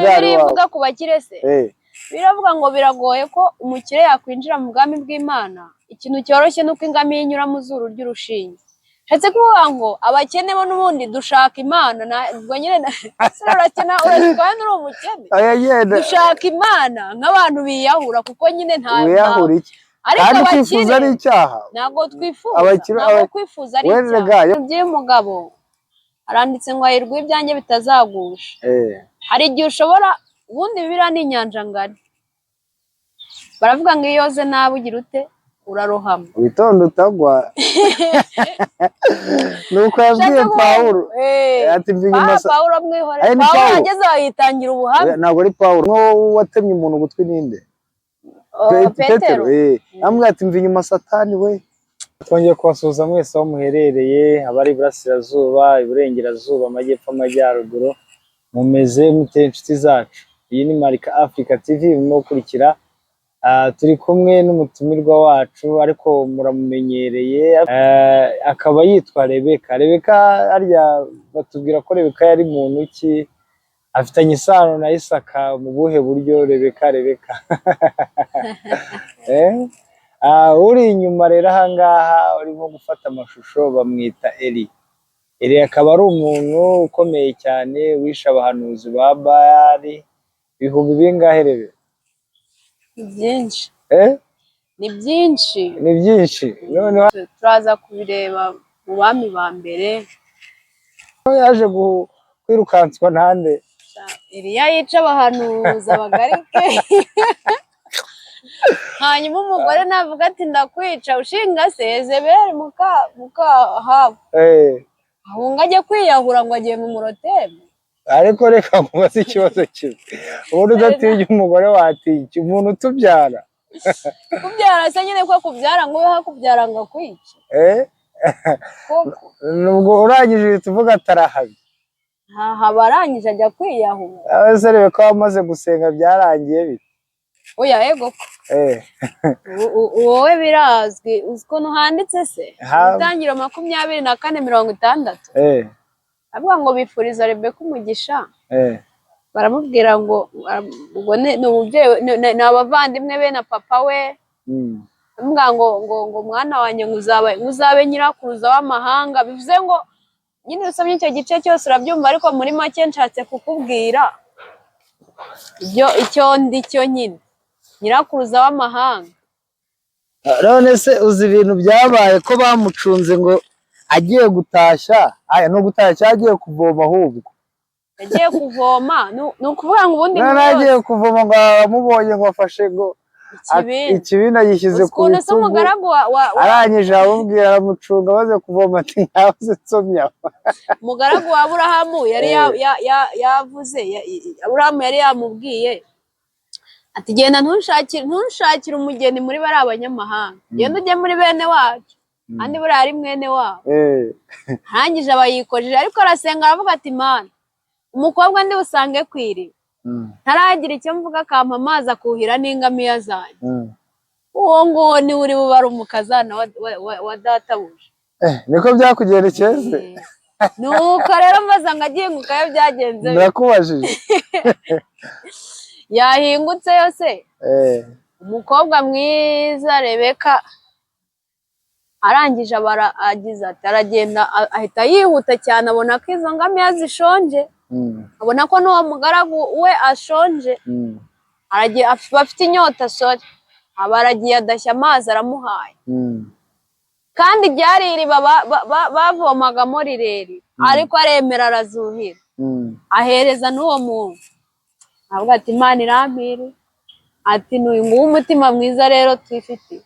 birivuga ku bakire se biravuga ngo biragoye ko umukire yakwinjira mu bwami bw'Imana. Ikintu cyoroshye nuko ingamiya inyura mu zuru ry'urushinge. Nshatse kuvuga ngo abakene bo n'ubundi dushaka Imana ubwo nyine urakena uratwaye n'uri umukene dushaka Imana nk'abantu biyahura kuko nyine nta ariko kwifuza ari icyaha ntabwo kwifuza ari icyaha. By'umugabo aranditse ngo ahirwa ibyanjye bitazagusha. Hari igihe ushobora ubundi Bibiliya ni inyanja ngari, baravuga ngo iyo yoze nabi ugira ute urarohama witonda utagwa. Nuko yabwiye Pawulo ati Pawulo mwihorere. Pawulo ageze yitangira ubuhamya. Ntabwo ari Pawulo watemye umuntu ugutwi ninde? Petero. Amwe ati mva inyuma Satani we. Twongeye kubasuhuza mwese aho muherereye, abari Iburasirazuba, Iburengerazuba, Amajyepfo, Amajyaruguru, mumeze mute inshuti zacu? Iyi ni Marika Africa TV murimo gukurikira. Turi kumwe n'umutumirwa wacu ariko muramumenyereye, akaba yitwa Rebeka. Rebeka arya batubwira ko Rebeka yari muntu ki, afitanye isano na Isaka mu buhe buryo? Rebeka uri inyuma rero ahangaha urimo gufata amashusho bamwita Eli. Eli akaba ari umuntu ukomeye cyane wishe abahanuzi ba Bayali. Ibihumbi bingahe Rebe? Byinshi. Ni byinshi. None turaza kubireba mu bami ba mbere. Yaje kwirukanswa ntande? Eliya yica abahanuzi abagarike. Hanyuma umugore navuga ati ndakwica ushinga se Yezebeli muka Ahabu. Ahunga ajya kwiyahura ngo agiye mu murotemu. Ariko reka nkubaze ikibazo kimwe, ubundi udatinya umugore watinya umuntu utubyara? Kubyara se nyine ko kubyara ngo hakubyara ngo akwice. Nubwo urangije tuvuga atarahabi. Haba arangije ajya kwiyahura. Abasore beko bamaze gusenga byarangiye bite? Oya ego wowe birazwi uko handitse se Itangiriro 24:60. Avuga ngo bifuriza Rebeka umugisha. Baramubwira ngo ubwo ni abavandimwe be na papa we. Bavuga ngo mwana wanjye nguzabe nyirakuruza w'amahanga. Bivuze ngo nyine usomye icyo gice cyose urabyumva, ariko muri make nshatse kukubwira icyo ndi cyo nyine nyirakuruza w'amahanga. None se uzi ibintu byabaye ko bamucunze ngo agiye gutashya? No gutashya agiye kuvoma, ahubwo agiye kuvoma ni ukuvuga ngo ubundi agiye kuvoma ngo bamubonye ngo afashe ngo ikibindi agishyize ku rutugu, arangije aramubwira aramucunga maze kuvoma ati ntabuze nsomya. Umugaragu wa Aburahamu yari yavuze, Aburahamu yari yamubwiye ati genda ntushakire umugeni muri bari abanyamahanga, genda ujye muri bene wacu kandi buriya ari mwene wabo. Arangije abayikojeje, ariko arasenga aravuga ati Mana, umukobwa ndi busange kwiriwe ntaragira icyo mvuga akampa amazi akuhira n'ingamiya zanjye, uwo nguwo niwe uri bubare umukazana wa databuja. Niko byakugendekeye? Nuko rero mbaza ngo agiye ngukayo byagenze. Ndakubajije. Yahingutse yose umukobwa mwiza Rebeka. Arangije agize ati aragenda ahita yihuta cyane, abona ko izo ngamiya zishonje, abona ko n'uwo mugaragu we ashonje, bafite inyota sore, abaragiye adashya amazi aramuhaye. Kandi ryari iriba bavomagamo rirerire, ariko aremera arazuhira, ahereza n'uwo muntu. Avuga ati Imana irampire, ati n'uyu nguwo umutima mwiza rero twifitiye.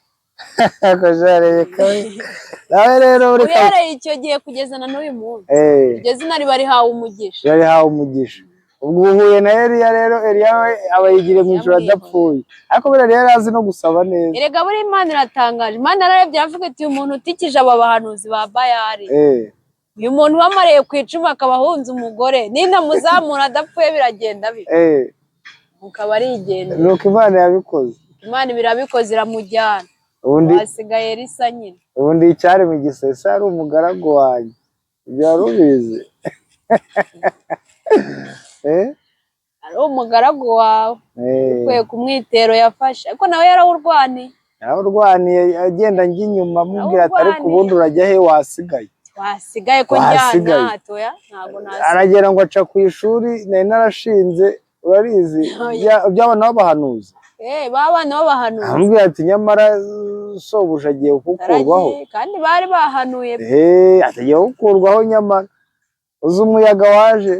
Nawe rero uhereye icyo gihe kugeza na n'uyu munsi iryo zina riba rihawe umugisha. Rihawe umugisha. Ubwo uhuye na Eliya rero, Eliya we aba yigire mu ijuru adapfuye, ariko buriya yari azi no gusaba neza. Erega buri Imana iratangaje. Imana yararebye aravuga iti uyu muntu utikije aba bahanuzi ba Bayali, uyu muntu bamariye ku icumu akaba ahunze umugore, ninamuzamura adapfuye biragenda bite? Mukaba arigendera. Nuko Imana yabikoze. Imana birabikoze iramujyana. Hasigaye Elisa nyine. Ubundi icyari mu gisese ari umugaragu wanjye, ibyo wari ubizi? ari umugaragu wawe ukwiye kumwitero yafashe ariko nawe yarawurwaniye agenda njya inyuma amubwira ati ariko ubundi urajya he wasigaye ko njyana hatoya ntabwo nasigaye aragera ngo aca ku ishuri nari narashinze urarizi by'abana b'abahanuzi babana b'abahanuzi amubwira ati nyamara sobuja agiye gukurwaho kandi bari bahanuye agiye gukurwaho nyamara uzi umuyaga waje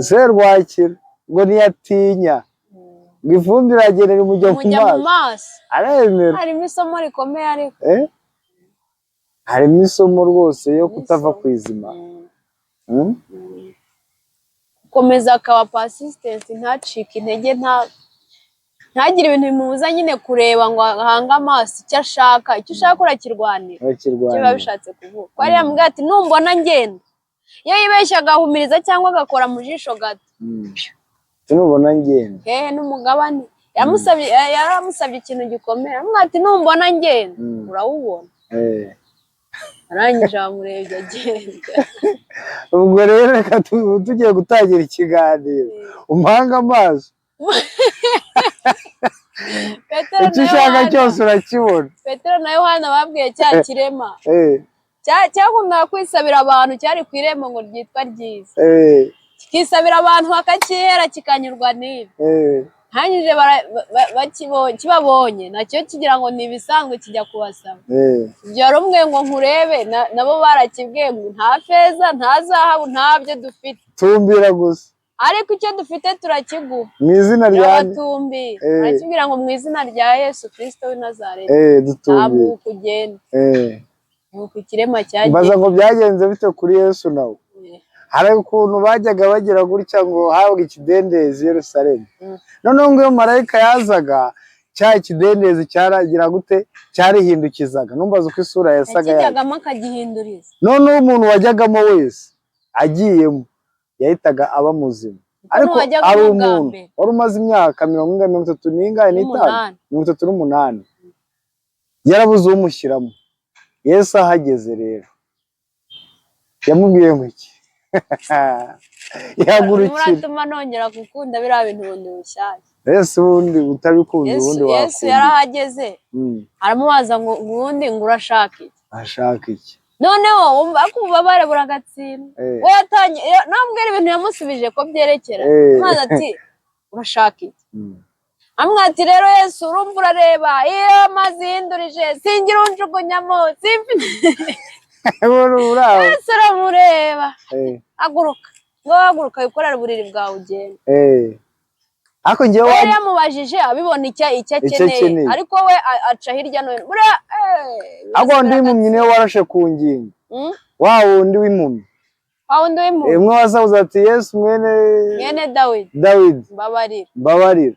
serwakira ngo ntiyatinya ngo ivumbi iragenda rimujya ku maso aremera harimo isomo rikomeye ariko harimo isomo rwose yo kutava ku izima gukomeza akaba persistent ntacike intege ntagire ibintu bimubuza nyine kureba ngo ahange amaso icyo ushaka urakirwanira icyo biba bishatse kuvuga ko ariya mbwa ati numbona ngenda iyo yibeshya agahumiriza cyangwa agakora mu jisho gato nubona ngenda n'umugabane yaramusabye ikintu gikomeye amubwira ati numbona ngenda urawubona arangije amurebye agenda ubwo rero reka tugiye gutangira ikiganiro umpanga amaso icyo ushaka cyose urakibona. Petero na Yohana babwiye cya kirema cyakundaga kwisabira abantu cyari ku irembo ngo ryitwa ryiza kikisabira abantu bakakihera kikanyurwa n'ibi hanyije kibabonye nacyo kigira ngo ni ibisanzwe kijya kubasaba ibyo wari umwe ngo nkurebe nabo barakibwiye ngo nta feza nta zahabu ntabyo dufite tumbira gusa ariko icyo dufite turakiguha mu izina rya arakibwira ngo mu izina rya Yesu Kristo w'i Nazareti ntabwo ukugenda nuko ikirema cyagiye mbaza ngo byagenze bite kuri Yesu nawe hari ukuntu bajyaga bagira gutya ngo habwa ikidendezi Yerusalemu noneho ngo iyo marayika yazaga cya kidendezi cyaragira gute cyarihindukizaga numbaza uko isura yasaga yakijyagamo akagihinduriza noneho umuntu wajyagamo wese agiyemo yahitaga aba muzima ariko ari umuntu wari umaze imyaka 38 yarabuze umushyiramo Yesu ahageze rero yamubwiye ngo iki yahagurukira muratuma nongera gukunda biriya bintu bundi bushyashya Yesu ubundi utabikunze ubundi wakunda Yesu yarahageze aramubaza ngo ubundi ngo urashaka iki ashaka iki noneho wumva ko ububabare buragatsindwa we yatangiye nambwira ibintu yamusubije ko byerekera maze ati urashaka iki amwe ati rero Yesu urumva urareba iyo amazi yindurije singira unjugunyamo Yesu aramureba aguruka ngo haguruka wikorere uburiri bwawe ugenda ako njyewe yari yamubajije abibona icyo akeneye ariko we aca hirya no hino ako ndi impumyi niwe warashe ku ngingo wa wundi w'impumyi imwe wasabuze ati Yesu mwene Dawidi mbabarira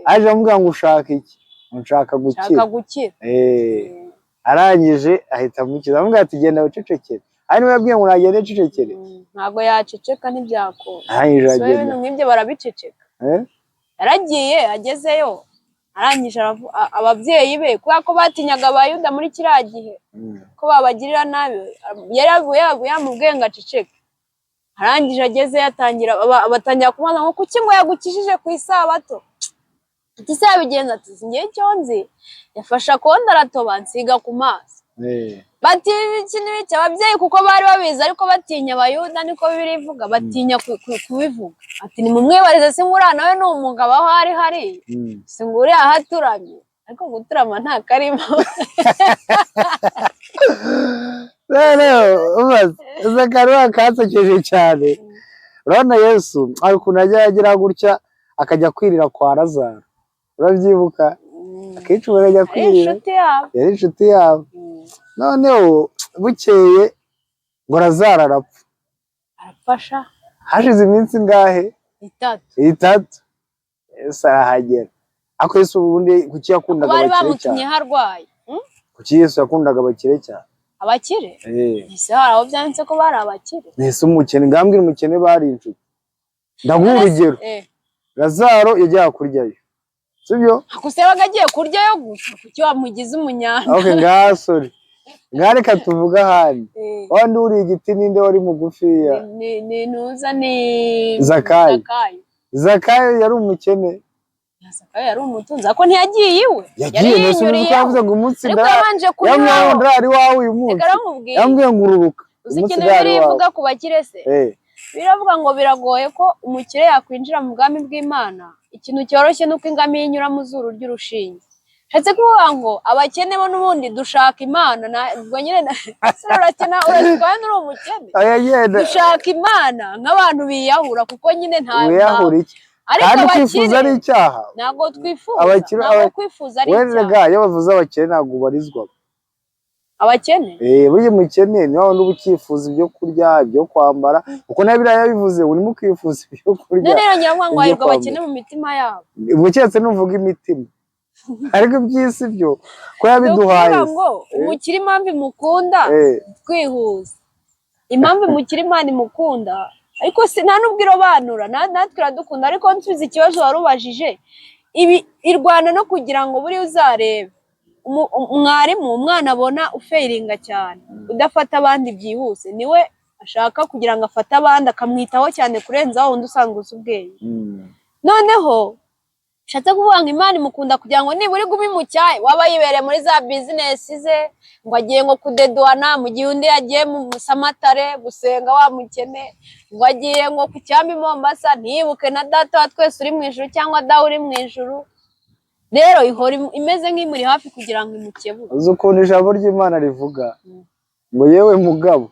aje amubwira ngo ushaka iki nshaka gukira arangije ahita amukiza amubwira ati genda wicecekere ari niwe yabwiye ngo nagende ncecekere ntabwo yaceceka ntibyakora ibintu nk'ibyo barabiceceka yaragiye agezeyo arangije ababyeyi be kubera ko batinyaga abayuda muri kiriya gihe ko babagirira nabi yamubwiye ngo aceceke arangije agezeyo batangira kumubaza ngo kuki ngo yagukijije ku isabato ati se yabigenza ati ngiye icyo nzi yafashe akonda aratoba nsiga ku maso bati iki n'ibiki ababyeyi kuko bari babizi ariko batinya abayuda niko bibiri ivuga batinya kubivuga ati nimumwibarize singuriya nawe ni umugabo aho ari hariya singuriya aho aturamye ariko guturama nta karimo Zakariya kansekeje cyane urabona Yesu hari ukuntu ajya yagira gutya akajya kwirira kwa Lazaro urabyibuka akenshi barajya kwirira yari inshuti yabo noneho bukeye ngo Lazaro arapfasha hashize iminsi ingahe 3 Yesu arahagera ako Yesu ubundi kuki yakundaga abakire cyane bari bamutumye harwaye kuki Yesu yakundaga abakire cyane abakire ese hari aho byanditse ko bari abakire ese umukene ngambwira umukene bari inshuti ndaguha urugero Lazaro yajyaga kuryayo sibyo akuse bagagiye kuryayo gusa kuki wamugize umunyana okay ngaha sorry Mwareka tuvuga ahandi. Wandi uri igiti ninde wari mugufiya? Ni Nuza ni Zakayo. Zakayo yari umukene. Zakayo yari umutunzi ako ntiyagiye iwe. Yagiye nasubiza yavuze ngo umunsi ariko yabanje kunywa ari wawe uyu munsi. Yambwiye ngururuka. Uzi ikintu birivuga ku bakire se? Biravuga ngo biragoye ko umukire yakwinjira mu bwami bw'Imana. Ikintu cyoroshye nuko ingamiya inyura mu zuru ry'urushinge. Nshatse kuvuga ngo abakene bo n'ubundi dushaka Imana ubwo nyine urakena uratwaye n'uri umukene. Dushaka Imana nk'abantu biyahura kuko nyine nta ariko kwifuza ari icyaha. Ntabwo twifuza. Ntabwo kwifuza ari icyaha. Wenda iyo bavuze abakene ntabwo barizwa. Abakene? Buri mukene niho wundi uba ukifuza ibyo kurya, ibyo kwambara. Uko na Bibiliya yabivuze urimo ukifuza ibyo kurya. None rero ngira ngo hahirwa abakene mu mitima yabo. Ubwo keretse nuvuga imitima. Ariko iby'isi byo ko yabiduhaye. Umukire impamvu imukunda twihuza. Impamvu umukire Imana imukunda ariko nta nubwo irobanura natwe iradukunda ariko nsubiza ikibazo warubajije ibi irwana no kugira ngo buri uzarebe umwarimu umwana abona ufeiringa cyane udafata abandi byihuse niwe ashaka kugira ngo afate abandi akamwitaho cyane kurenza wundi usanga uzi ubwenge. Noneho shatse kuvuga ngo Imana imukunda kugira ngo niburi gumi mu cyayi waba yibereye muri za business ze ngo agiye ngo kudeduana mu gihe undi yagiye mu Musamatare gusenga wa mukene ngo agiye ngo ku cyambi Mombasa ntibuke na data wa twese uri mu ijuru cyangwa dawe uri mu ijuru. Rero ihora imeze nk'imuri hafi kugira ngo imukebure. Uzi ukuntu ijambo ry'Imana rivuga ngo yewe mugabo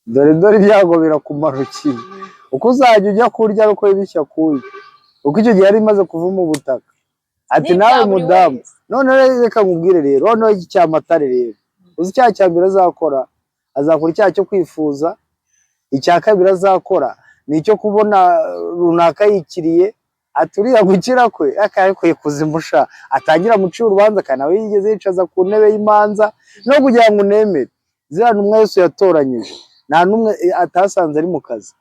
dore ibyago birakumarukiye uko uzajya ujya kurya ariko bishya kuye uko icyo gihe yari imaze kuva mu butaka ati nawe mudamu none reka nkubwire rero noneho iki cyamatare rero uzi icyaha cya mbere azakora icyaha cyo kwifuza. Icya kabiri azakora ni icyo kubona runaka yikiriye aturiya gukira kwe akayikuye kuzimusha atangira mucira urubanza kana we yigeze yicaza ku ntebe y'imanza no kugira ngo unemere zira numwe Yesu yatoranyije nta numwe atasanze ari mu kazi.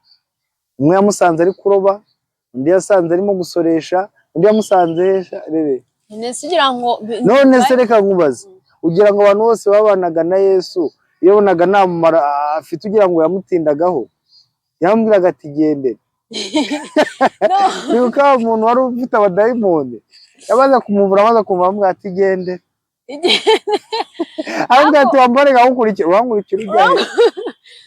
Umwe yamusanze ari kuroba, undi yasanze arimo gusoresha, undi yamusanze rebe none se reka nkubaze ugira ngo abantu bose babanaga na Yesu iyo bonaga nta mumaro afite ugira ngo yamutindagaho yambwiraga ati gendera. Nibuka umuntu wari ufite abadayimoni yabaza kumuvura amaze kumva ati gendera ahubwo ati wambarega urankurikira ujyahe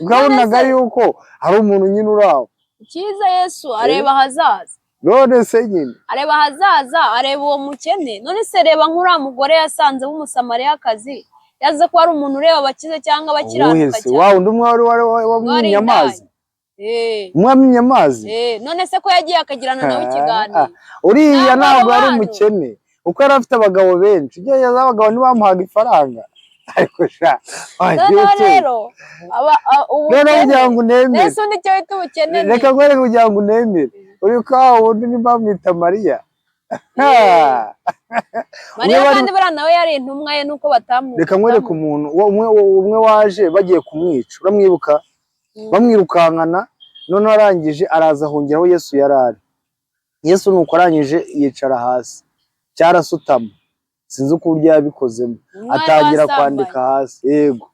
ukabonaga yuko hari umuntu nyine uraho. Icyiza Yesu areba ahazaza. None se nyine areba ahazaza areba uwo mukene. None se reba nk'uriya mugore yasanze w'umusamariyakazi yaze ko ari umuntu ureba abakize cyangwa abakiranuka cyane. Wa undi umwe wamwimye amazi. Umwamye amazi. None se ko yagiye akagirana nawe ikiganiro. Uriya ntabwo ari umukene uko yari afite abagabo benshi igihe abagabo ntibamuhaga ifaranga ariko sha rero kugira ngo unemere ese undi cyo wita ubukene reka nkwereke kugira ngo unemere uri ko wundi ntibamwita Mariya. Mariya kandi buriya nawe yari intumwa ye nuko batamwita. Reka nkwereke umuntu umwe waje bagiye kumwica uramwibuka bamwirukankana none arangije araza ahungiraho Yesu yari ari. Yesu nuko arangije yicara hasi cyarasutama sinzi uko uburyo yabikozemo atangira kwandika hasi. Yego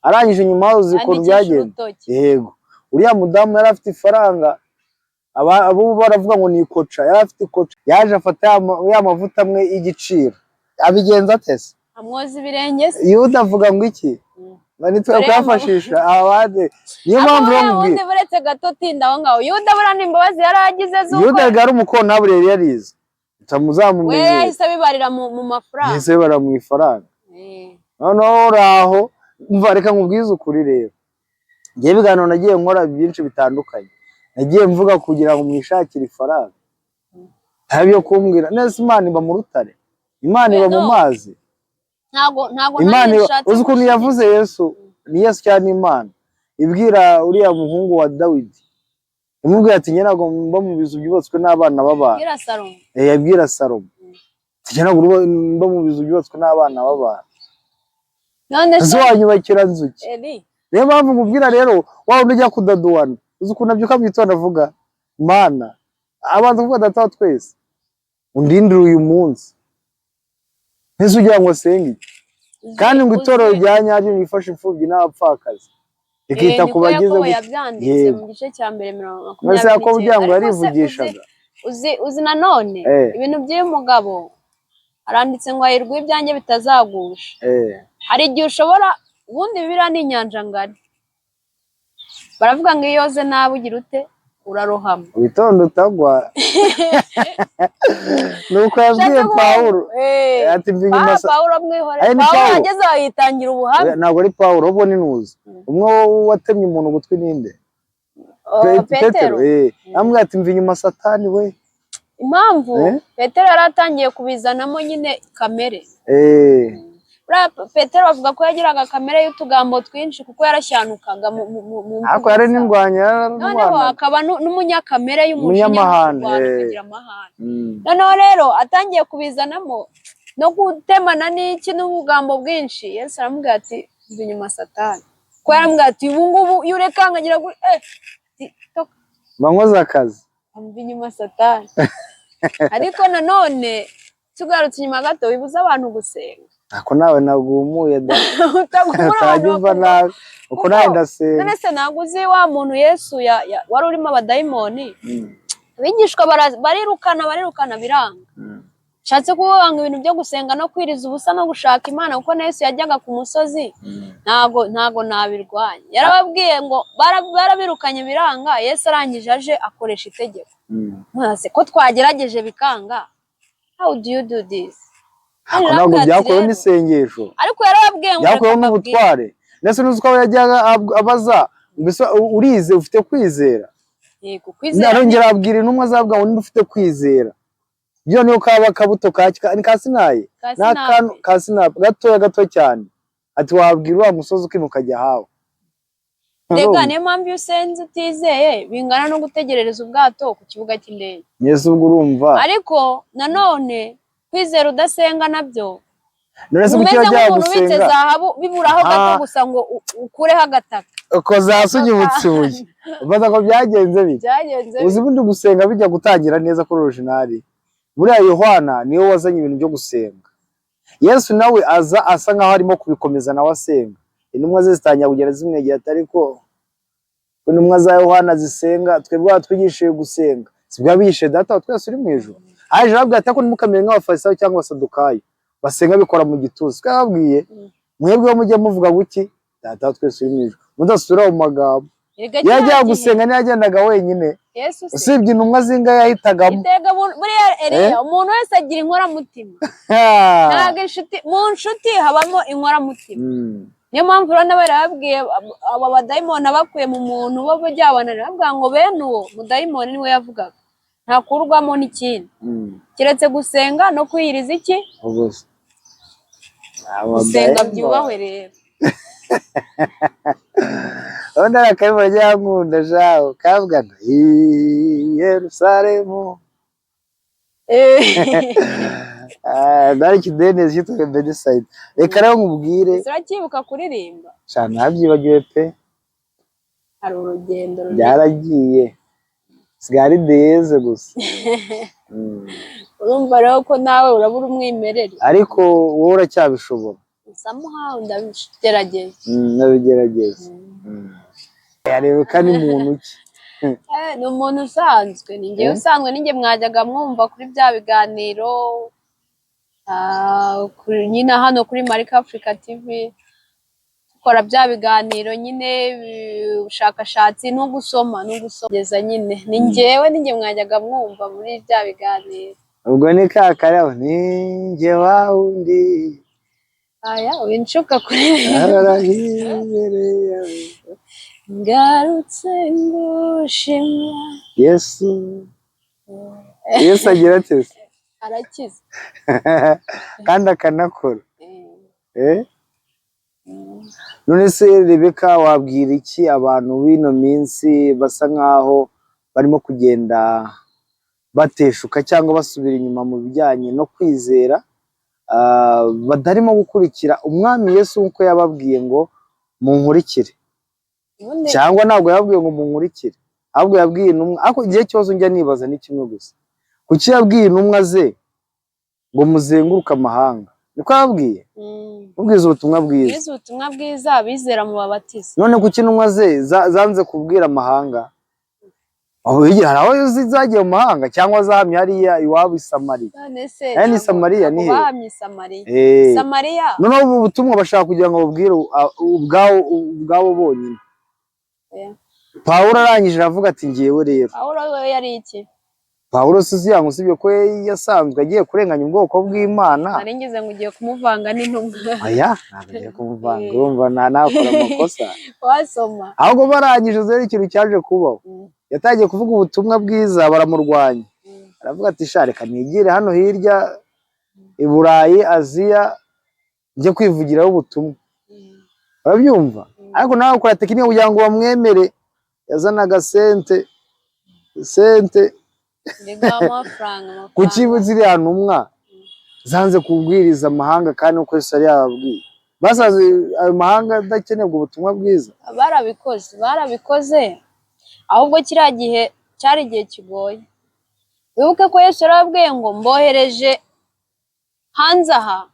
arangije nyuma uziko byagenda. Yego uriya mudamu yari afite ifaranga abo baravuga ngo ni ikoca yari afite ikoca yaje afata ya mavuta amwe y'igiciro abigenza atese amwoza ibirenge se Yuda avuga ngo iki nitwe kwafashisha abandi niyo mpamvu ubundi buretse gato tinda aho ngaho Yuda bura n'imbabazi yaragize zuko Yuda yari umukontabure yari yarize tamuzamumenye we yahise bibarira mu mafaranga yahise bara mu ifaranga. Noneho raho umva reka nkubwize ukuri rero ngiye biganiro nagiye nkora byinshi bitandukanye nagiye mvuga kugira ngo mwishakire ifaranga ntabyo kumbwira nese Imana iba mu rutare Imana iba mu mazi ntago Imana uzi ukuntu yavuze Yesu ni Yesu cyane Imana ibwira uriya muhungu wa Dawidi imubwira ati nyenago mba mu bizu byubatswe n'abana b'abantu yabwira Salomo nyenago mba mu bizu byubatswe n'abana b'abantu none se wanyubakira nzuki niyo mpamvu nkubwira rero wawe ujya kudaduwana uzi ukuntu abyuka mu gitondo avuga Mana abanza kuvuga data wa twese undindire uyu munsi ntese ugira ngo senge kandi ngo itorero rya nyaryo rifasha imfubyi n'abapfakazi rikita ku bagize yabyanditse mu gice cya mbere 29 ko kugira ngo yarivugishaga. Uzi nanone ibintu by'uyu mugabo aranditse ngo hahirwa ibyanjye bitazagusha. Hari igihe ushobora, ubundi Bibiliya ni inyanja ngari, baravuga ngo iyo yoze nabi ugira ute, urarohama, witonda utagwa. Nuko yabwiye Pawulo ati Pawulo mwihorere. Pawulo ageze aho yitangira ubuhamya. Ntabwo ari Pawulo, ubwo ni Nuzi. Umwe watemye umuntu ugutwi ninde? Petero. Amubwira ati mva inyuma Satani we. Impamvu Petero yaratangiye kubizanamo nyine kamere. Petero bavuga ko yagiraga kamere y'utugambo twinshi kuko yarashyanukaga mu ako yari n'indwanya, noneho akaba n'umunyakamere y'umunyamahane akagira amahane. Noneho rero atangiye kubizanamo no gutemana n'iki n'ubugambo bwinshi, Yesu aramubwira ati mva inyuma Satani. Ko yaramubwira ati ubu ngubu iyo urekangagira bankoze akazi, mva inyuma Satani. Ariko nanone tugarutse inyuma gato, wibuza abantu gusenga. Ako nawe nagumuye da. Utagumva nabi. Uko nawe ndasenga. None se naguzi wa muntu Yesu wari urimo abadayimoni. Bigishwa barirukana biranga. Shatse kuvuga ngo ibintu byo gusenga no kwiriza ubusa no gushaka Imana kuko Yesu yajyaga ku musozi. Ntago nabirwanya. Yarababwiye ngo barabirukanye biranga, Yesu arangije aje akoresha itegeko. Mwase ko twagerageje bikanga. How do you do this? Ntabwo byakorewe n'isengesho, ariko yarababwiye ngo byakorewe n'ubutware. Ndetse n'uzi ko yajyaga abaza mbese urize ufite kwizera. Yego kwizera. Narongera abwira intumwa zavuga ngo niba ufite kwizera. Byo niyo kaba kabuto ka Sinayi. N'akantu ka Sinayi gato cyane. Ati wabwira wa musozi ukimukajya hawe. Rega niyo mpamvu iyo usenze utizeye bingana no gutegerereza ubwato ku kibuga cy'indege. Yesu ubwo urumva. Ariko nanone kwizera udasenga nabyo none se kukiba jya gusenga zahabu biburaho gato gusa ngo ukureho agataka uko zasunye ubutsuye baza ko byagenze bite. Uzi bundi gusenga bijya gutangira neza kuri originali. Buriya Yohana niwe wazanye ibintu byo gusenga. Yesu nawe asa nkaho arimo kubikomeza nawe asenga. Intumwa ze zitangira kugera zimwegera atari ko intumwa za Yohana zisenga, twebwe twigishije gusenga sibwa bishe data twese uri mu ijuru. Aje rabwa atako nimukamere nk'abafarisayo cyangwa abasadukayo basenga bikora mu gituza. Twabwiye mwebwe mujye muvuga guki data twese uri mu ijuru, mudasura mu magambo. Yajya gusenga ntiyagendaga wenyine, usibye intumwa zinga yahitagamo. Buriya Eliya umuntu wese agira inkoramutima. Ntabwo mu nshuti habamo inkoramutima. Niyo mpamvu rero barababwiye aba badayimoni bakuye mu muntu bo bajyabanira bavuga ngo bene uwo mudayimoni niwe yavugaga ntakurwamo n'ikindi kiretse gusenga no kwiyiriza iki gusenga byubahwe rero. Onda akayimo ryangunda jaho kavuga ngo Yerusalemu dari kidene cyitwa Bedeside. Reka rero nkubwire turakibuka kuririmba cyane nabyibagiwe pe. Hari urugendo byaragiye sigari deze gusa. Urumva rero ko nawe urabura umwimerere, ariko wowe uracyabishobora. Somehow ndabigerageza. Ndabigerageza. Yarebeka ni muntu ki? Ni umuntu usanzwe, ni njye usanzwe, ninjye mwajyaga mwumva kuri bya biganiro nyine hano kuri Marika Africa TV ukora bya biganiro nyine ubushakashatsi no gusoma nyine ni njye mwajyaga mwumva muri bya biganiro. Ubwo ni kakaraho ni njye wawundi aya winshuka kuri ngarutse ngushimwa Yesu agira ati arakiza kandi akanakora. None se Rebeka wabwira iki abantu b'ino minsi basa nkaho barimo kugenda bateshuka cyangwa basubira inyuma mu bijyanye no kwizera, badarimo gukurikira umwami Yesu nk'uko yababwiye ngo munkurikire? Cyangwa ntabwo yababwiye ngo munkurikire, ahubwo yabwiye intumwa. Ariko igihe cyose njya nibaza ni kimwe gusa, kuki yabwiye intumwa ze ngo muzenguruke amahanga? niko yababwiye ubwiza ubutumwa bwiza, ubwiza ubutumwa bwiza bizera mu babatiza. none kuki intumwa ze zanze kubwira amahanga? aho hari aho zagiye mu mahanga cyangwa zahamye hariya iwabo i Samariya? Ni Samariya ni he? Bahamye Samariya. Samariya noneho ubu butumwa bashaka kugira ngo babwire ubwabo bonyine. Pawulo arangije aravuga ati ngewe rero. Pawulo we yari iki? Pawulo usibye ko yasanzwe agiye kurenganya ubwoko bw'Imana. Nari ngeze ngo ugiye kumuvanga n'intumwa. Aya ntabwo agiye kumuvanga, urumva nakora amakosa. Wasoma ahubwo barangije rero ikintu cyaje kubaho, yatangiye kuvuga ubutumwa bwiza baramurwanya. Aravuga ati sha reka nigire hano hirya i Burayi Aziya njye kwivugiraho ubutumwa. Urabyumva? ariko nawe ukora tekinike kugira ngo bamwemere. Yazanaga sente kuki ziriya ntumwa zanze kubwiriza amahanga kandi uko Yesu yari yababwiye? Basaze ayo mahanga adakeneye ubwo butumwa bwiza. barabikoze ahubwo kiriya gihe cyari igihe kigoye. Wibuke ko Yesu yarababwiye ngo mbohereje hanze aha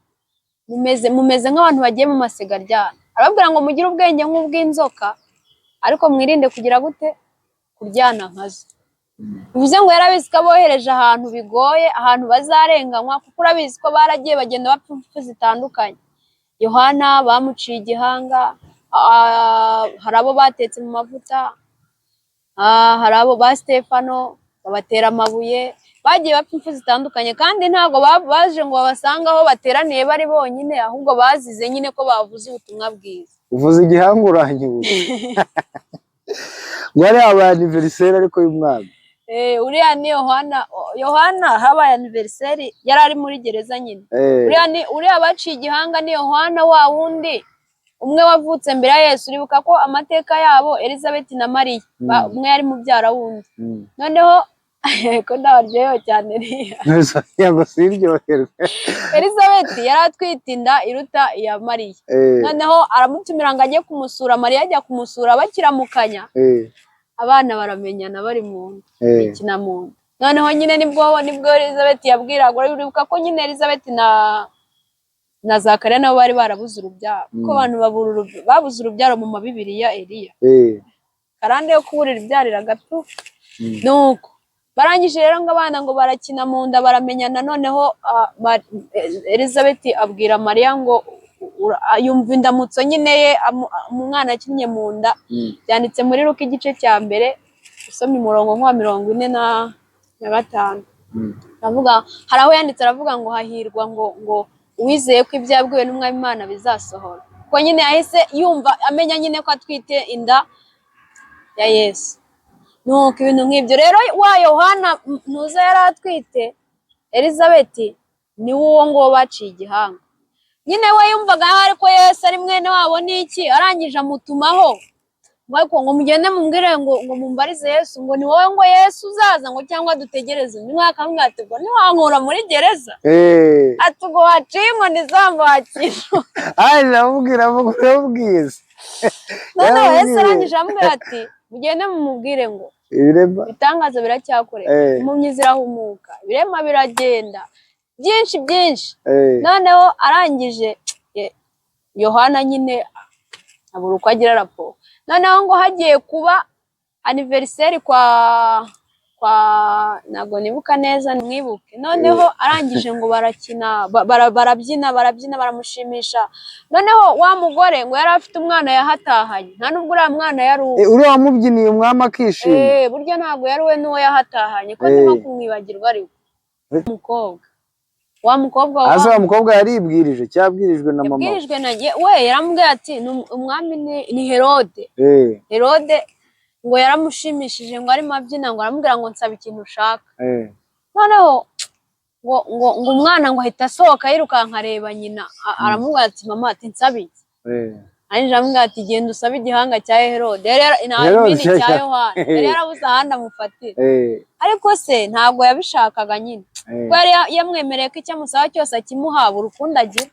mumeze nk'abantu bagiye mu masigaryana. Arababwira ngo mugire ubwenge nk'ubw'inzoka ariko mwirinde kugira gute? Kuryana nkazo. Bivuze ngo yarabizi ko abohereje ahantu bigoye, ahantu bazarenganywa, kuko urabizi ko baragiye bagenda bapfa impfu zitandukanye. Yohana bamuciye igihanga, hari abo batetse mu mavuta, hari abo ba Stefano babatera amabuye, bagiye bapfa impfu zitandukanye kandi ntabwo baje ngo babasange aho bateraniye bari bonyine, ahubwo bazize nyine ko bavuze ubutumwa bwiza. Uvuze igihanga uranyibutsa ngo ari aba anniversaire ariko y'umwana. Uriya ni Yohana habaye anniversaire yari ari muri gereza nyine. Uriya baciye igihanga ni Yohana wa wundi umwe wavutse mbere ya Yesu. Uribuka ko amateka yabo Elizabeth na Mariya umwe yari mubyara wundi. Noneho ko ndabaryohewe cyane yego siryoherwe. Elizabeth yari atwite inda iruta iya Mariya. Noneho aramutumira ngo ajye kumusura, Mariya ajya kumusura bakiramukanya. Abana baramenyana bari mu nda, bikina mu nda. Noneho nyine nibwo Elizabeth yabwiraga, uribuka ko nyine Elizabeth na Zakariya nabo bari barabuze urubyaro, ko abantu babuze urubyaro mu mabibiri ya Eliya. Karande yo kuburira ibyarira gato. Nuko barangije rero ngo abana ngo barakina mu nda baramenyana. Noneho Elizabeth abwira Mariya ngo yumva indamutso nyine ye umwana akinnye mu nda. Byanditse muri Luka igice cya mbere usomye umurongo nka 45. Aravuga, hari aho yanditse aravuga ngo hahirwa ngo uwizeye ko ibyo yabwiwe n'Umwami Imana bizasohora. Kuko nyine yahise yumva amenya nyine ko atwite inda ya Yesu. Nuko ibintu nk'ibyo rero wa Yohana ntuza yari atwite, Elizabeth ni uwo ngo baciye igihanga. Nyine we yumvaga ariko Yesu ari mwene wabo n'iki, arangije amutumaho ngo mugende mumbwire ngo mumbarize Yesu ngo ni wowe ngo Yesu uzaza ngo cyangwa dutegereze. Ni mwaka mwate ngo niwankura muri gereza ati ngo waciye inkoni zambo hakino. Namubwira ubwiza. Noneho Yesu arangije amubwira ati mugende mumubwire ngo ibitangaza biracyakoreka, impumyi zirahumuka, ibirema biragenda, byinshi. Noneho arangije Yohana nyine abura uko agira raporo. Noneho ngo hagiye kuba anniversaire kwa ntabwo nibuka neza nimwibuke. Noneho arangije ngo barakina barabyina baramushimisha. Noneho wa mugore ngo yari afite umwana yahatahanye, nta nubwo uriya mwana yari uwe. Uriya wamubyiniye umwami akishima. Burya ntabwo yari we n'uwo yahatahanye, ko ndimo kumwibagirwa ari we umukobwa. Wa mukobwa wa mukobwa yaribwirije cyabwirijwe na mama. Yabwirijwe na we yaramubwiye ati umwami ni Herode. Herode ngo yaramushimishije ngo arimo abyina ngo aramubwira ngo nsaba ikintu ushaka. Noneho ngo umwana ngo ahita asohoka yirukanka areba nyina. Aramubwira ati mama ati nsaba iki? Arangije aramubwira ati genda usabe igihanga cya Herode. Ibindi cya Yohana yari yarabuze ahandi amufatira. Ariko se ntabwo yabishakaga nyine, kuko yari yamwemereye ko icyo amusaba cyose akimuhaba urukundo agira.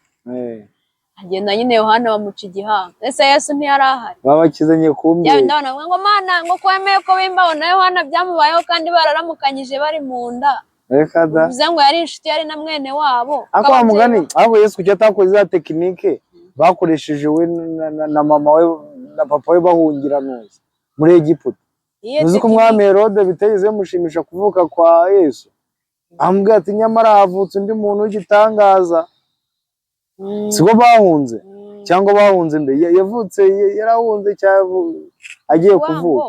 Agenda nyine Yohana bamuca igihanga. Ese Yesu ntiyari ahari? Babakizanye kumbye. Ndabona ngo mana ngo kwemeye ko bimbaho na Yohana byamubayeho kandi bararamukanyije bari mu nda. reka da bivuze ngo yari inshuti yari na mwene wabo ako bamugani ahubwo Yesu kuki atakoze za tekinike bakoresheje we na mama we na papa we bahungira nuzi muri Egiputa. Uzi ko umwami Herode bitegeze bimushimisha kuvuka kwa Yesu, ambwira ati nyamara havutse undi muntu w'igitangaza. Siko bahunze cyangwa bahunze mbe yavutse yarahunze cyangwa agiye kuvuka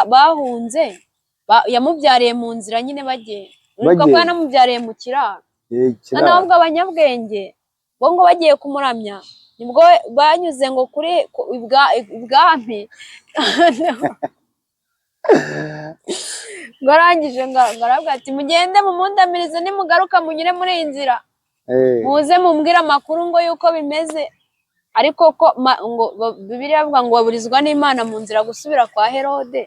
bahunze yamubyariye mu nzira nyine bagiye uriko ko yanamubyariye mu kiraro. Noneho ubwo abanyabwenge bo ngo bagiye kumuramya nibwo banyuze ngo kuri ibwami ngo arangije ngo arabwira ati mugende mumundamirize nimugaruka munyure muri iyi nzira muze mumbwire amakuru ngo yuko bimeze. Ariko ko ngo Bibiliya avuga ngo baburizwa n'Imana mu nzira gusubira kwa Herode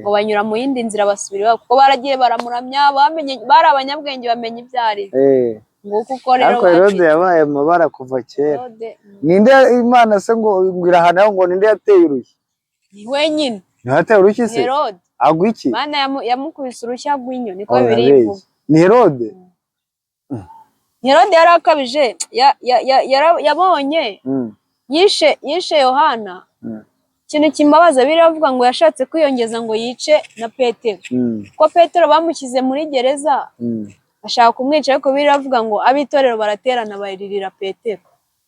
ngo banyura mu yindi nzira basubira kuko baragiye baramuramya bari abanyabwenge bamenya ibyari nguko uko rero Herode yabaye amabara kuva kera. Ninde Imana se ngo irahana ngo ninde yateye urushyi? Ni wenyine. Ni yateye urushyi se? Herode. Agwa iki? Imana yamukubise urushyi agwinyo niko biri ivuga. Ni Herode? Herode yarakabije yabonye yishe Yohana. Ikintu kimbabaza biravuga ngo yashatse kwiyongeza ngo yice na Petero. Ko Petero bamushyize muri gereza ashaka kumwica, ariko biravuga ngo abitorero baraterana baririra Petero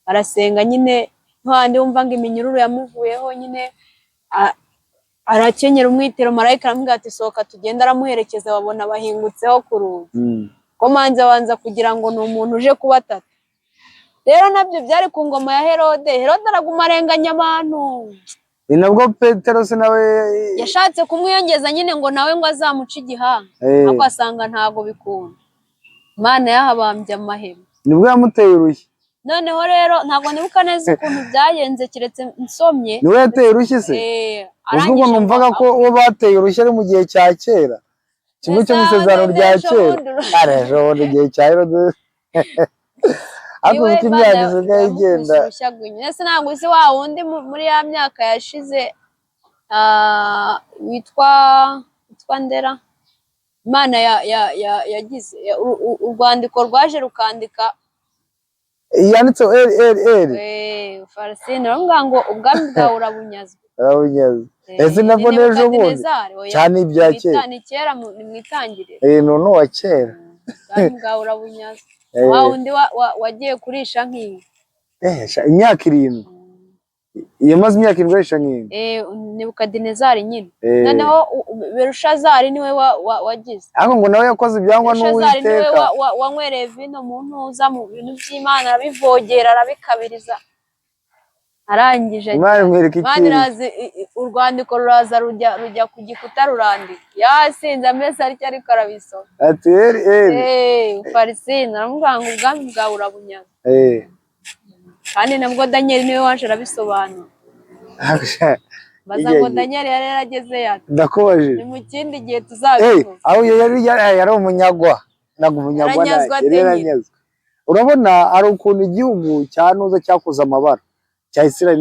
barasenga nyine ntwandi wumva ngo iminyururu yamuvuyeho nyine arakenyera umwitero marayika aramubwira ati sohoka tugenda, aramuherekeza babona bahingutseho ku rugi ko banza kugira ngo ni umuntu uje kubatata. Rero nabyo byari ku ngoma ya Herode. Herode araguma arenganya abantu. Ni nabwo Petero se nawe yashatse kumwiyongeza nyine ngo nawe ngo azamuca igihanga ariko asanga ntago bikunda. Imana yahabambye amahema nibwo yamuteye urushyi. Noneho rero ntabwo nibuka neza ukuntu byagenze kiretse nsomye. Niwe yateye urushyi se? Ubwo numvaga ko uwo bateye urushyi ari mu gihe cya kera, kimwe cyo mu isezerano rya kera. Arejo mu gihe cya Herode ako imyaka isigaye igenda. Ese ntabwo uzi wa wundi muri ya myaka yashize witwa Ndera, Imana yagize urwandiko rwaje rukandika yanditse Farisini aravuga ngo ubwami bwawe urabunyazwe. Ese nabwo n'ejo bundi cyane ibya kera. Ni kera ni mu itangiriro. None wa kera ubwami bwawe urabunyazwe. Wa wundi wagiye kurisha nk'inka imyaka 7 yamaze imyaka 7 arisha nk'inka. Nebukadinezari nyine. Noneho Berushazari niwe wagize. Ariko ngo nawe yakoze ibyangwa n'Uwiteka. Niwe wanywereye vino mu ntuza mu bintu by'Imana arabivogera arabikabiriza. Arangije urwandiko ruraza rujya ku gikuta rurandika. Yasinze ameze ariko arabisoma. Ati Farisini aravuga ngo ubwami bwawe urabunyaga. Kandi nabwo Daniel niwe waje arabisobanura. Baza ngo Daniel yari yarageze yati. Ndakubajije. Ni mu kindi gihe tuzabivuga. Aho yari umunyagwa. Umunyagwa yaranyazwe. Urabona ari ukuntu igihugu cyanuza cyakoze amabara. Cya Israel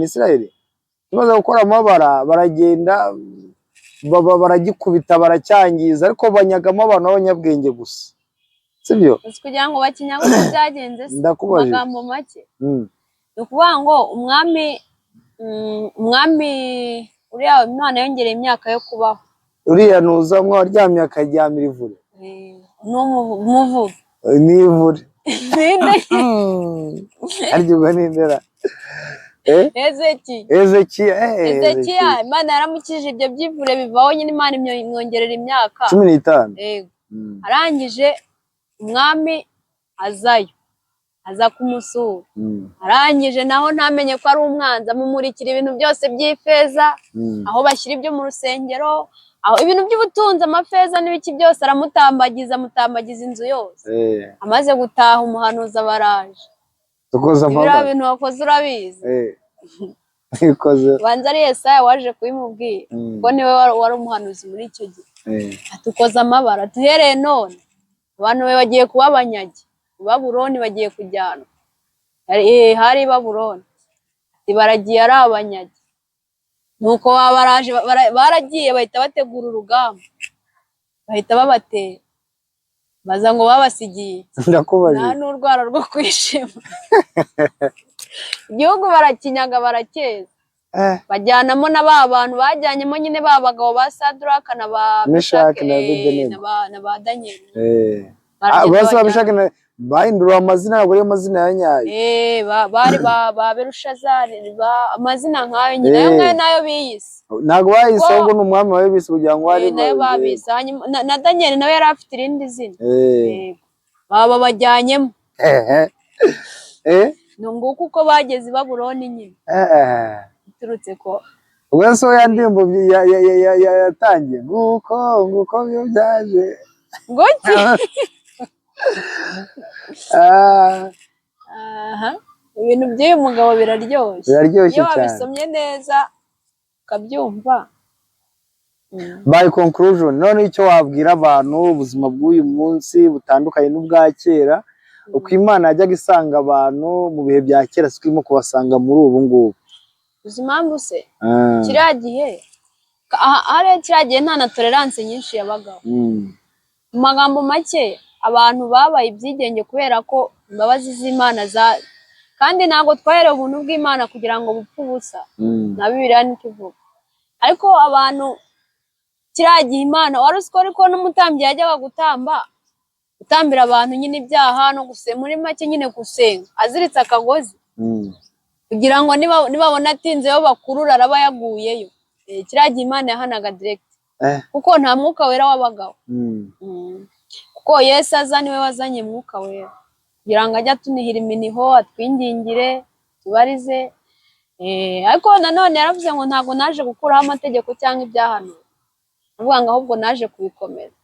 kimaze gukora amabara baragenda baragikubita baracyangiza, ariko banyagamo abantu b'abanyabwenge gusa, sibyo? Kugira ngo bakinyago byagenze amagambo make. Ni ukuvuga ngo umwami uriya Imana yongereye imyaka yo kubaho. Uriya nuza mwaryamye akaryamira ivure. N'umuvugo. Ni ivure. Aryo n'indera. Ezekiya Imana yaramukije ibyo byivure bivaho nyine Imana imwongerera imyaka 15. Arangije umwami aza kumusura. Arangije naho ntamenye ko ari umwanzi, amumurikira ibintu byose by'ifeza, aho bashyira ibyo mu rusengero, aho ibintu by'ubutunzi amafeza n'ibiki byose aramutambagiza inzu yose. Amaze gutaha umuhanuzi abaraje. Ibira bintu wakoze urabizi. Banza ari Yesaya waje kubimubwira ko niwe wari umuhanuzi muri icyo gihe. Atukoze amabara duhereye none abantu be bagiye kuba abanyagi. Babuloni bagiye kujyana. Hari Babuloni. Baragiye ari abanyagi. Nuko baragiye bahita bategura urugamba. Bahita babatera. baza ngo babasigiye ndakubaje nta n'urwara rwo kwishima igihugu barakinyaga barakeza bajyanamo na ba bantu bajyanyemo nyine ba bagabo ba Sadraka na ba Meshaki na Abedenego na ba Daniel bose babishaka bahindura amazina ntabwo ariyo mazina ya nyayo bari ba Berushazari amazina nk'ayo nyine ayo ngayo nayo biyise ntabwo bayise ahubwo ni umwami wawe bise kugira ngo ari nayo babise na Daniel nawe yari afite irindi zina baba bajyanyemo ni nguko uko bageze i Babuloni nyine biturutse ko wese ya ndirimbo yatangiye nguko byo byaje ngoki ibintu by'uyu mugabo biraryoshye iyo wabisomye neza ukabyumva by conclusion none icyo wabwira abantu ubuzima bw'uyu munsi butandukanye n'ubwa kera uko Imana yajyaga isanga abantu mu bihe bya kera siko irimo kubasanga muri ubu ngubu uzi impamvu se kiriya gihe nta na tolerance nyinshi yabagaho mu magambo make abantu babaye ibyigenge kubera ko imbabazi z'Imana kandi ntabwo twaherewe ubuntu bw'Imana kugira ngo bupfe ubusa na Bibiliya niko ivuga ariko abantu kiriya gihe Imana wari uzi ko ariko n'umutambyi yajyaga gutambira abantu nyine ibyaha no muri make nyine gusenga aziritse akagozi kugira ngo nibabona atinzeyo bakurura araba yaguyeyo kiriya gihe Imana yahanaga direct kuko nta mwuka wera wabagaho kuko Yesu aza niwe wazanye mwuka wera kugira ngo ajye atunihira iminiho atwingingire tubarize ariko nanone yaravuze ngo ntabwo naje gukuraho amategeko cyangwa ibyahanuwe avuga ngo ahubwo naje kubikomeza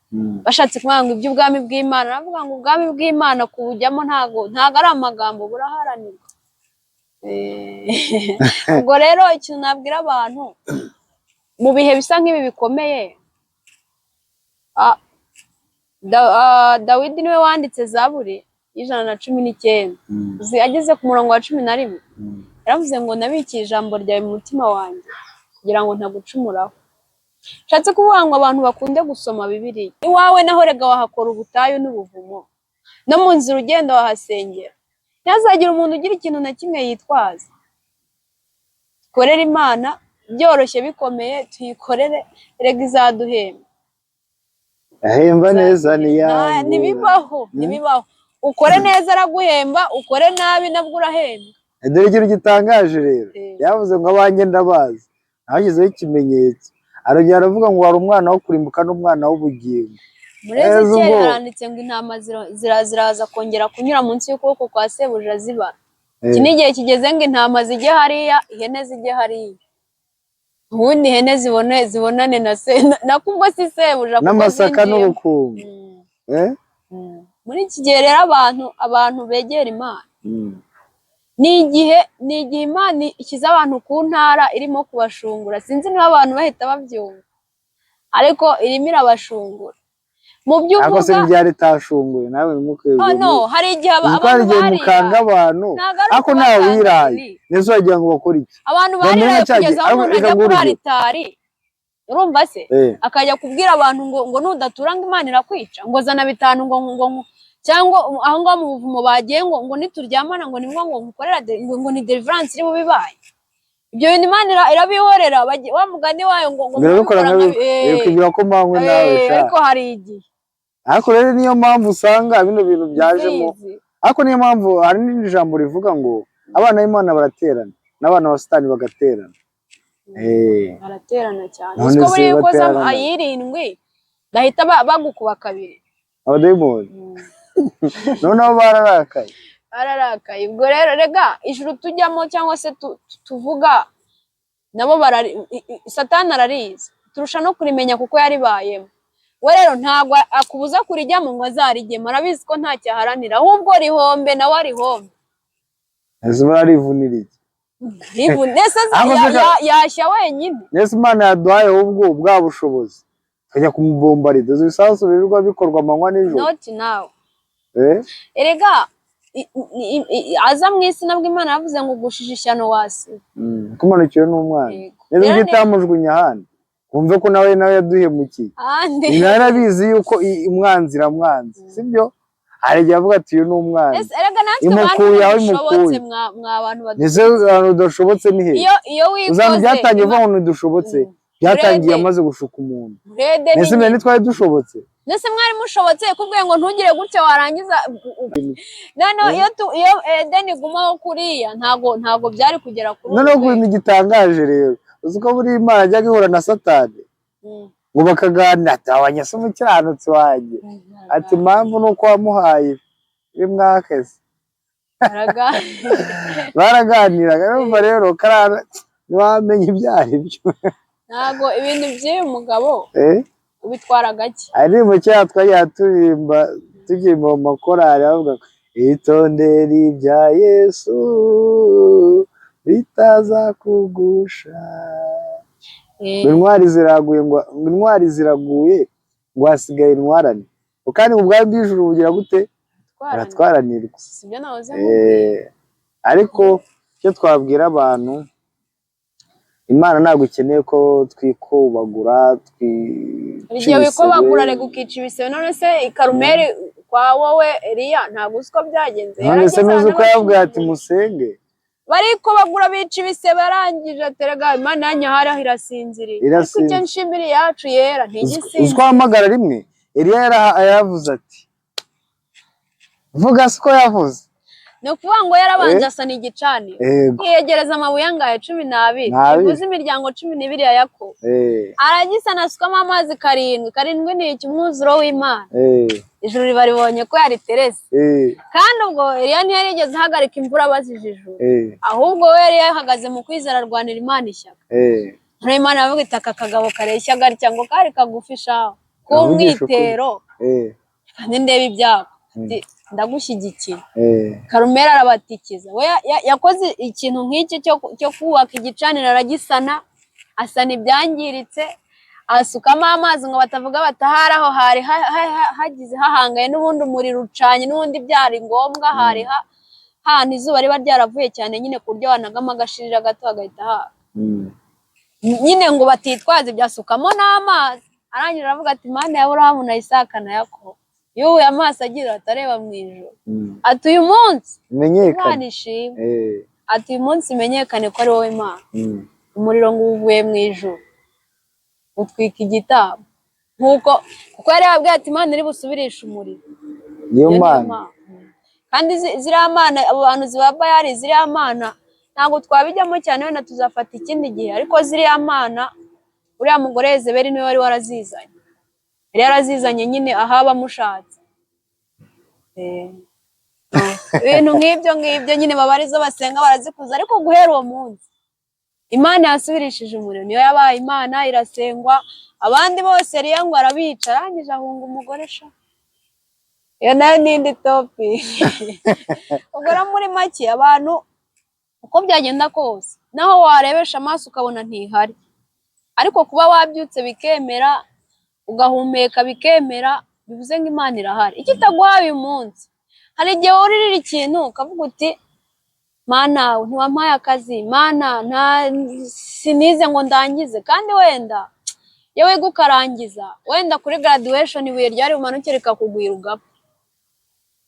bashatse kuvuga ngo iby'ubwami bw'Imana aravuga ngo ubwami bw'Imana kubujyamo ntago ari amagambo buraharanirwa ubwo rero ikintu nabwira abantu mu bihe bisa nk'ibi bikomeye Dawidi niwe wanditse Zaburi y'Ijana na 19 ageze ku murongo wa 11 yaravuze ngo nabikiye ijambo ryawe mu mutima wanjye kugira ngo ntagucumuraho nshatse kuvuga ngo abantu bakunde gusoma Bibiliya iwawe naho rega wahakora ubutayu n'ubuvumo no mu nzira ugenda wahasengera ntazagira umuntu ugira ikintu na kimwe yitwaza korera Imana byoroshye bikomeye tuyikorere rega izaduhemba ahemba neza ntibibaho ukore neza araguhemba ukore nabi nabwo urahemba dore ikintu gitangaje rero yavuze ngo abanjye ndabazi hagizeho ikimenyetso arongera aravuga ngo hari umwana wo kurimbuka n'umwana w'ubugingo muri Ezekiyeli haranditse ngo intama ziraza kongera kunyura munsi y'ukuboko kwa sebuja zibara iki ni igihe kigeze ngo intama zijye hariya ihene zijye hariya ubundi ihene zibonane na kubwo si sebuja n'amasaka n'ubukungu muri iki gihe rero abantu begera Imana ni igihe Imana ishyize abantu ku ntara irimo kubashungura sinzi niba abantu bahita babyumva ariko irimo irabashungura mu byo uvuga se byari tashunguye nawe no hari igihe abantu mukanga abantu ako nawe wiraye nezo wagira ngo bakora iki abantu bariraye kugeza aho umuntu ajya kuri aritari urumva se akajya kubwira abantu ngo nudatura ngo Imana irakwica ngo zana 5 ngo cyangwa aho ngaho mu buvumo bagiye ngo nituryamana ngo nibwo ngo nkukorera ngo ni deliverance iri bubibaye ibyo bintu Imana irabihorera wa mugani wayo ngo kugira ko mpamwe nawe ariko hari igihe ariko rero niyo mpamvu usanga bino bintu byajemo ariko niyo mpamvu hari n'indi jambo rivuga ngo abana b'Imana baraterana n'abana ba Satani bagaterana baraterana cyane uko buri koza ayirindwi gahita bagukuba kabiri abadayimoni noneho bararakaye ubwo rero rega ijuru tujyamo cyangwa se tuvuga nabo Satani ararizi turusha no kurimenya kuko yaribayemo we rero ntabwo akubuza kurijyamo ngo azarijyemo arabizi ko nta cyaharanira ahubwo rihombe nawe arihombe ese barivunira iki yashya wenyine Yesu Imana yaduhaye ubwo bwa bushobozi kajya kumubombarida ibisasu birirwa bikorwa amanywa nijoro not now erega aza mu isi nabwo Imana yavuze ngo ugushije ishyano wasi kumanukiwe n'umwana neza ugitamujwe nyahandi wumve ko nawe yaduhemukiye. Nawe arabizi yuko umwanzi iramwanzi, sibyo? Hari igihe avuga ati uyu ni umwanzi, imukuye aho imukuye. Nize abantu udashobotse ni hehe? Uzana byatangiye uva ngo ntidushobotse, byatangiye amaze gushuka umuntu. Nese mbere ntitwari dushobotse? Nese mwari mushobotse kubwiye ngo ntugire gutya warangiza noneho iyo Edeni gumaho kuriya ntago byari kugera kuri noneho ku bintu gitangaje rero uzi ko buri Imana ajyaga ihura na Satani ngo bakaganira ati abanyase umukiranutsi wanjye ati impamvu nuko wamuhaye bimwakeze baraganiraga numva rero karara ntiwamenye ibyo ari byo ntago ibintu by'uyu mugabo ubitwara gake ari mu cyaha twagiye turirimba tugiye mu makorari avuga ko itondera ibya Yesu bitaza kugusha. Intwari ziraguye ngo hasigaye intwarane kandi mu bwami bw'ijuru bugira gute baratwaranirwa. Ariko icyo twabwira abantu, Imana ntabwo ikeneye ko twikubagura igihe wikubagura reka ukica ibisebe. None se i Karumeli kwa wowe Eliya ntabwo uzi ko byagenze? None se nuzi ko yabwiye ati musenge? Barikubagura bica ibisebe arangije aterega Imana yanyu hariho irasinziriye. Ariko icyo nshimira yacu yera ntigisinziriye. Uziko ahamagara rimwe Eliya yaravuze ati vuga siko yavuze. Ni ukuvuga ngo yarabanje asana igicaniro yiyegereza amabuye angahe 12 ivuze imiryango 12 ya Yakobo aragisana asukamo amazi 7 ni ikimwuzuro w'Imana. Ijuru riba ribonye ko yari Terese kandi ubwo Eliya ntiyarigeze ahagarika imvura abajije ijuru ahubwo we yari yahagaze mu kwizera arwanira Imana ishyaka. Imana yavuga iti aka kagabo kareshya gatya ngo kari kagufisha kumwitero kandi ndeba ibyako ndagushyigikiye. Karumeli arabatikiza we yakoze ikintu nk'iki cyo kubaka igicaniro aragisana asana ibyangiritse asukamo amazi ngo batavuga batahari aho hari hagize hahangaye n'ubundi umuriro ucanye n'ubundi byari ngombwa hari hana izuba riba ryaravuye cyane nyine ku buryo wanagama agashirira gato agahita haka nyine ngo batitwaze byasukamo n'amazi. Arangije aravuga ati Imana ya Aburahamu na Isaka na Yakobo yuwe amaso agira atareba mu ijuru ati uyu munsi menyekane ati uyu munsi menyekane ko ari wowe Imana. Umuriro ngo uvuye mu ijuru utwika igitabo kuko yari yabwiye ati Imana iri busubirisha umuriro niyo Mana. Kandi ziriya Mana abo bantu ziba Bayali ziriya Mana ntabwo twabijyamo cyane wenda tuzafata ikindi gihe ariko ziriya Mana uriya mugore Yezebeli niwe wari warazizanye yarazizanye nyine ahaba mushatse ibintu nk'ibyo nyine babarizo basenga barazikuza. Ariko guhera uwo munsi Imana yasubirishije umuriro niyo yabaye Imana irasengwa. Abandi bose Eliya ngo arabica arangije ahunga umugore sha iyo nayo n'indi topi ubwo muri make abantu uko byagenda kose naho warebesha amaso ukabona ntihari ariko kuba wabyutse bikemera ugahumeka bikemera bivuze ngo Imana irahari. Ikitaguhaye uyu munsi hari igihe wuririra ikintu ukavuga uti Mana ntiwampaye akazi, Mana sinize ngo ndangize kandi wenda yewe gukarangiza wenda kuri graduation ibuye ryari bumanukire rikakugwira ugapfa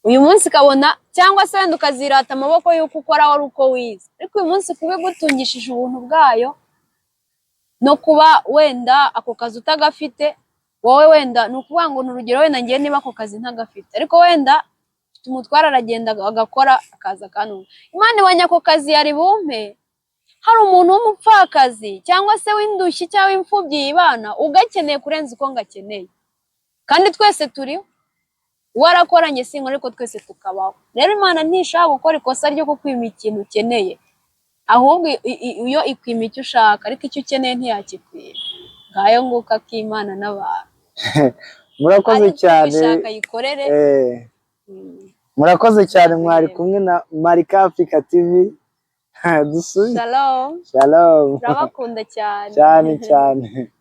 uyu munsi kabona cyangwa se wenda ukazirata amaboko y'uko ukora wari uko wize. Ariko uyu munsi kubigutungishije ubuntu bwayo no kuba wenda ako kazi utagafite wowe wenda ni ukuvuga ngo n'urugero wenda ngiye niba ako kazi ntagafite ariko wenda umutwara aragenda agakora akaza kanumva Imana ibonye ako kazi yari bumpe hari umuntu w'umupfakazi cyangwa se w'indushyi cyangwa imfubyi yibana ugakeneye kurenza uko ngakeneye kandi twese turiho warakoranye singo ariko twese tukabaho. Rero Imana ntishaka gukora ikosa ryo kukwima ikintu ukeneye ahubwo iyo ikwima icyo ushaka ariko icyo ukeneye ntiyakikwiye. Ngayo nguka k'Imana n'abantu murakoze cyane murakoze cyane mwari kumwe na Marika Africa TV dusuye Shalom Shalom turabakunda cyane cyane